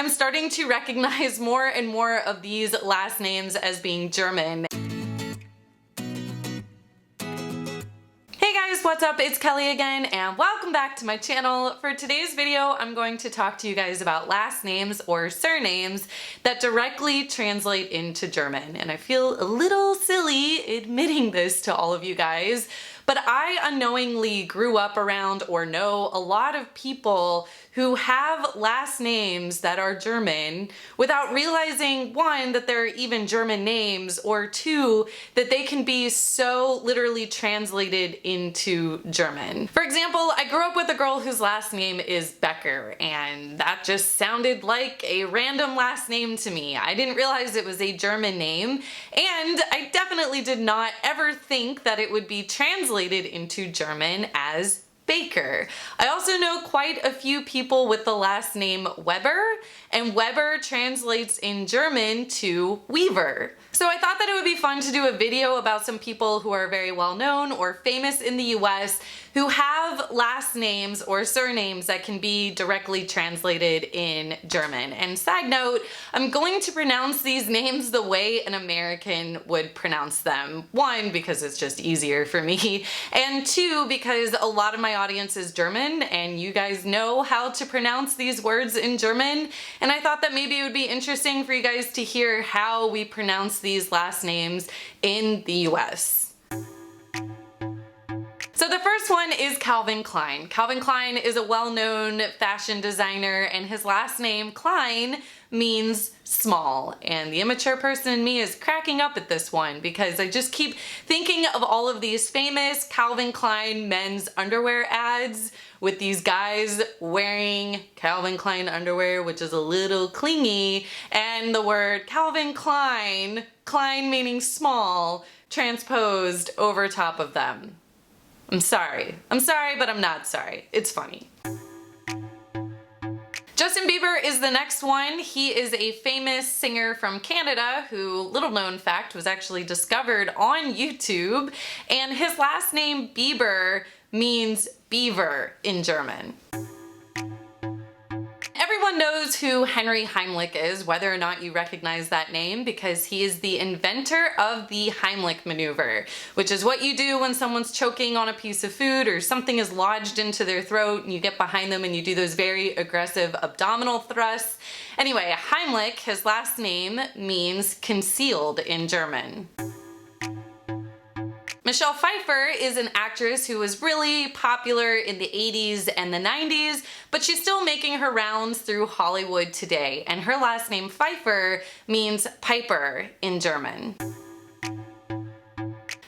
I'm starting to recognize more and more of these last names as being German. Hey guys, what's up? It's Kelly again and welcome back to my channel. For today's video, I'm going to talk to you guys about last names or surnames that directly translate into German. And I feel a little silly admitting this to all of you guys, but I unknowingly grew up around or know a lot of people who have last names that are German without realizing, one, that they're even German names, or two, that they can be so literally translated into German. For example, I grew up with a girl whose last name is Becker, and that just sounded like a random last name to me. I didn't realize it was a German name, and I definitely did not ever think that it would be translated into German as Baker. I also know quite a few people with the last name Weber, and Weber translates in German to weaver. So I thought that it would be fun to do a video about some people who are very well known or famous in the US who have last names or surnames that can be directly translated in German. And side note, I'm going to pronounce these names the way an American would pronounce them. One, because it's just easier for me, and two, because a lot of my audience is German and you guys know how to pronounce these words in German, and I thought that maybe it would be interesting for you guys to hear how we pronounce these last names in the US. So the first one is Calvin Klein. Calvin Klein is a well-known fashion designer, and his last name, Klein, means small. And the immature person in me is cracking up at this one because I just keep thinking of all of these famous Calvin Klein men's underwear ads with these guys wearing Calvin Klein underwear, which is a little clingy, and the word Calvin Klein, Klein meaning small, transposed over top of them. I'm sorry, but I'm not sorry. It's funny. Justin Bieber is the next one. He is a famous singer from Canada who, little known fact, was actually discovered on YouTube, and his last name Bieber means beaver in German. Everyone knows who Henry Heimlich is, whether or not you recognize that name, because he is the inventor of the Heimlich maneuver, which is what you do when someone's choking on a piece of food or something is lodged into their throat and you get behind them and you do those very aggressive abdominal thrusts. Anyway, Heimlich, his last name, means concealed in German. Michelle Pfeiffer is an actress who was really popular in the 80s and the 90s, but she's still making her rounds through Hollywood today, and her last name Pfeiffer means piper in German.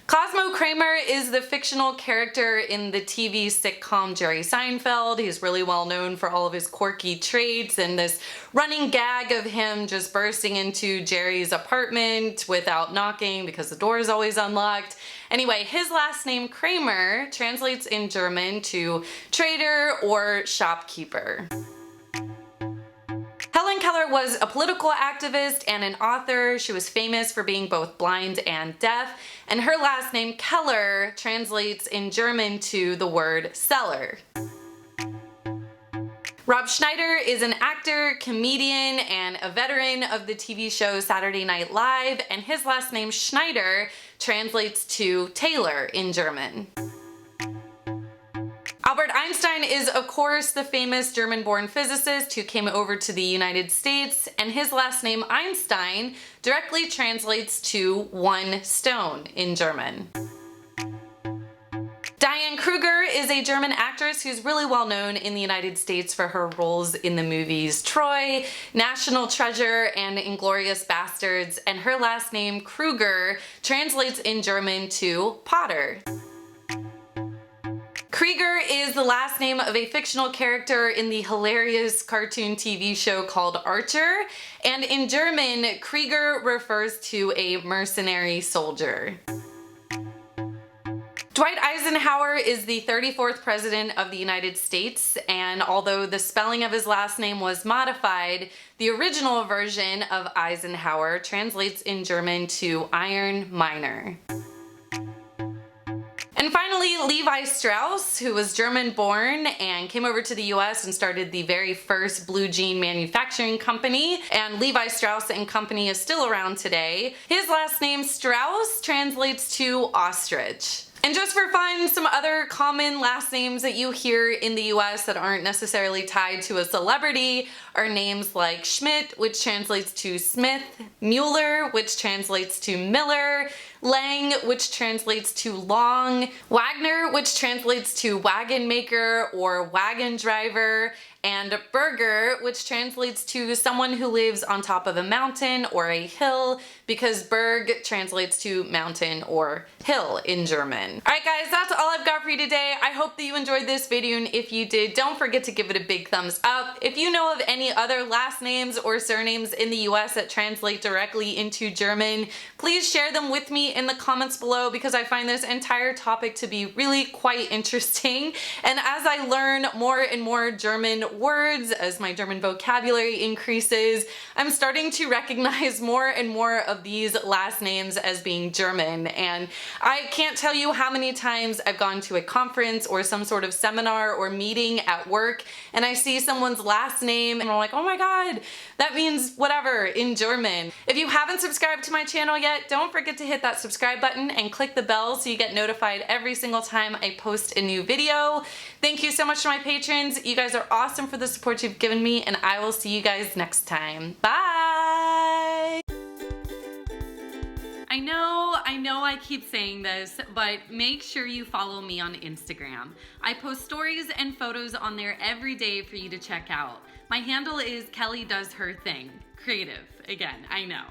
Cosmo Kramer is the fictional character in the TV sitcom Jerry Seinfeld. He's really well known for all of his quirky traits and this running gag of him just bursting into Jerry's apartment without knocking because the door is always unlocked. Anyway, his last name Kramer translates in German to trader or shopkeeper. Helen Keller was a political activist and an author. She was famous for being both blind and deaf, and her last name Keller translates in German to the word seller. Rob Schneider is an actor, comedian, and a veteran of the TV show Saturday Night Live, and his last name Schneider translates to tailor in German. Albert Einstein is, of course, the famous German-born physicist who came over to the United States, and his last name Einstein directly translates to one stone in German. Diane Kruger is a German actress who's really well known in the United States for her roles in the movies Troy, National Treasure, and Inglourious Basterds, and her last name Kruger translates in German to potter. Krieger is the last name of a fictional character in the hilarious cartoon TV show called Archer, and in German, Krieger refers to a mercenary soldier. Dwight Eisenhower is the 34th President of the United States, and although the spelling of his last name was modified, the original version of Eisenhower translates in German to iron miner. And finally, Finally, Levi Strauss, who was German born and came over to the US and started the very first blue jean manufacturing company, and Levi Strauss and Company is still around today. His last name Strauss translates to ostrich. And just for fun, some other common last names that you hear in the US that aren't necessarily tied to a celebrity are names like Schmidt, which translates to Smith, Mueller, which translates to Miller, Lang, which translates to long, Wagner, which translates to wagon maker or wagon driver, and Berger, which translates to someone who lives on top of a mountain or a hill, because Berg translates to mountain or hill in German. Alright guys, that's all I've got for you today. I hope that you enjoyed this video, and if you did, don't forget to give it a big thumbs up. If you know of any other last names or surnames in the US that translate directly into German, please share them with me in the comments below, because I find this entire topic to be really quite interesting. And as I learn more and more German words, as my German vocabulary increases, I'm starting to recognize more and more of these last names as being German. And I can't tell you how many times I've gone to a conference or some sort of seminar or meeting at work, and I see someone's last name and I'm like, oh my god, that means whatever in German. If you haven't subscribed to my channel yet, don't forget to hit that subscribe button and click the bell so you get notified every single time I post a new video. Thank you so much to my patrons. You guys are awesome for the support you've given me, and I will see you guys next time. Bye! I know I keep saying this, but make sure you follow me on Instagram. I post stories and photos on there every day for you to check out. My handle is Kelly Does Her Thing. Creative, again, I know.